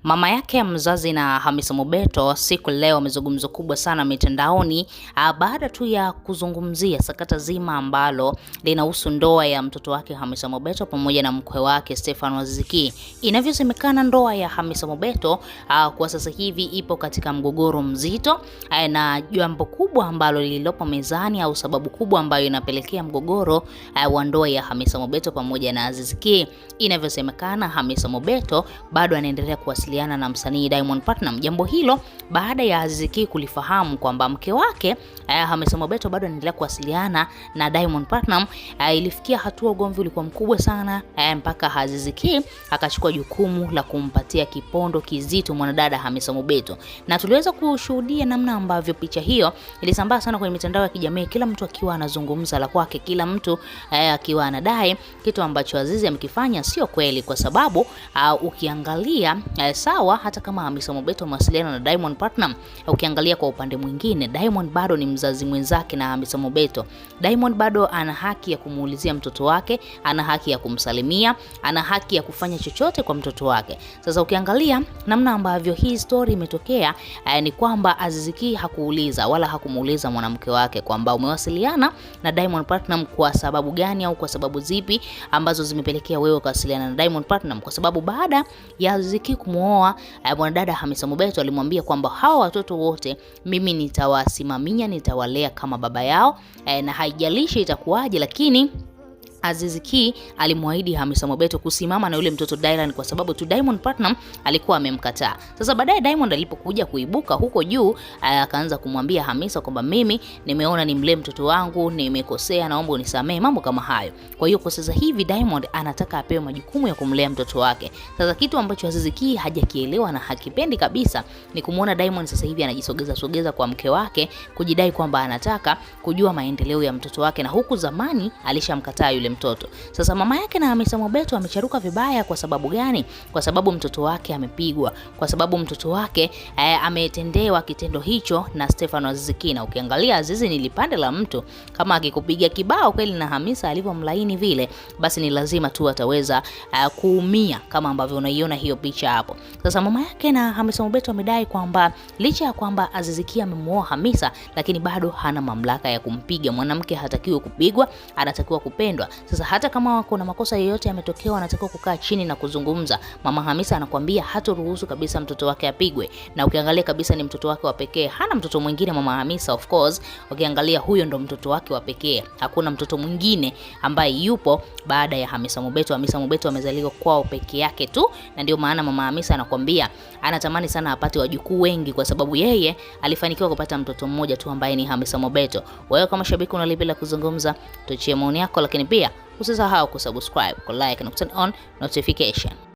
Mama yake mzazi na Hamisa Mobeto siku leo amezungumzo kubwa sana mitandaoni baada tu ya kuzungumzia sakata zima ambalo linahusu ndoa ya mtoto wake Hamisa Mobeto pamoja na mkwe wake Stefano Aziz Ki. Inavyosemekana ndoa ya Hamisa Mobeto kwa sasa hivi ipo katika mgogoro mzito na jambo kubwa ambalo lililopo mezani au sababu kubwa ambayo inapelekea mgogoro wa ndoa ya Hamisa Mobeto pamoja na Aziz Ki. Inavyosemekana Hamisa Mobeto bado anaendelea kuwasiliana na msanii Diamond Platnumz. Jambo hilo baada ya Aziz Ki kulifahamu kwamba mke wake Hamisa Mobeto bado anaendelea kuwasiliana na Diamond Platnumz. Ilifikia hatua ugomvi ulikuwa mkubwa sana mpaka Aziz Ki akachukua jukumu la kumpatia kipondo kizito mwanadada Hamisa Mobeto. Na tuliweza kushuhudia namna ambavyo picha hiyo ilisambaa sana kwenye mitandao ya kijamii, kila mtu akiwa anazungumza la kwake, kila mtu akiwa anadai kitu ambacho Aziz amekifanya sio kweli, kwa sababu ukiangalia sawa, hata kama Hamisa Mobeto amewasiliana na Diamond Platnumz, ukiangalia kwa upande mwingine Diamond bado ni mzazi mwenzake na Hamisa Mobeto. Diamond bado ana haki ya kumuulizia mtoto wake, ana haki ya kumsalimia, ana haki ya kufanya chochote kwa mtoto wake. Sasa ukiangalia namna ambavyo hii story imetokea, ni kwamba Aziz Ki hakuuliza wala hakumuuliza mwanamke wake kwamba umewasiliana na Diamond Platnumz kwa sababu gani au kwa sababu zipi ambazo zimepelekea wewe kuwasiliana na Diamond Platnumz, kwa sababu baada ya Aziz Ki kumuoa mwanadada Hamisa Mobeto alimwambia kwamba hawa watoto wote mimi nitawasimamia, nitawalea kama baba yao, na haijalishi itakuwaje, lakini Aziz Ki alimwahidi Hamisa Mobeto kusimama na yule mtoto Dylan kwa sababu tu Diamond Platnumz alikuwa amemkataa. Sasa baadaye Diamond alipokuja kuibuka huko juu, akaanza kumwambia Hamisa kwamba mimi nimeona nimlee mtoto wangu, nimekosea, naomba unisamehe, mambo kama hayo. Kwa hiyo kwa sasa hivi Diamond anataka apewe majukumu ya kumlea mtoto wake. Sasa kitu ambacho Aziz Ki hajakielewa na hakipendi kabisa ni kumuona Diamond sasa hivi anajisogeza kwa mke wake, kujidai kwamba anataka kujua maendeleo ya mtoto wake, na huku zamani alishamkataa yule mtoto. Sasa mama yake na Hamisa Mobeto amecharuka vibaya. Kwa sababu gani? Kwa sababu mtoto wake amepigwa, kwa sababu mtoto wake ametendewa kitendo hicho na Stefano Aziz Ki. Na ukiangalia Aziz ni lipande la mtu, kama akikupiga kibao kweli na Hamisa alivyomlaini vile, basi ni lazima tu ataweza kuumia kama ambavyo unaiona hiyo picha hapo. Sasa mama yake na Hamisa Mobeto amedai kwamba licha ya kwamba Aziz Ki amemuoa Hamisa, lakini bado hana mamlaka ya kumpiga. Mwanamke hatakiwi kupigwa, anatakiwa kupendwa. Sasa hata kama kuna makosa yoyote yametokewa, anatakiwa kukaa chini na kuzungumza. Mama Hamisa anakuambia hatoruhusu kabisa mtoto wake apigwe, na ukiangalia kabisa ni mtoto wake wa pekee, hana mtoto mwingine mama Hamisa. Of course ukiangalia huyo ndo mtoto wake wa pekee, hakuna mtoto mwingine ambaye yupo baada ya Hamisa Mobeto. Hamisa Mobeto amezaliwa kwao peke yake tu, na ndio maana mama Hamisa anakuambia anatamani sana apate wajukuu wengi, kwa sababu yeye alifanikiwa kupata mtoto mmoja tu ambaye ni Hamisa Mobeto. Wewe kama shabiki unalipi la kuzungumza? Tuachie maoni yako, lakini pia usisahau kusubscribe, ku like na turn on notification.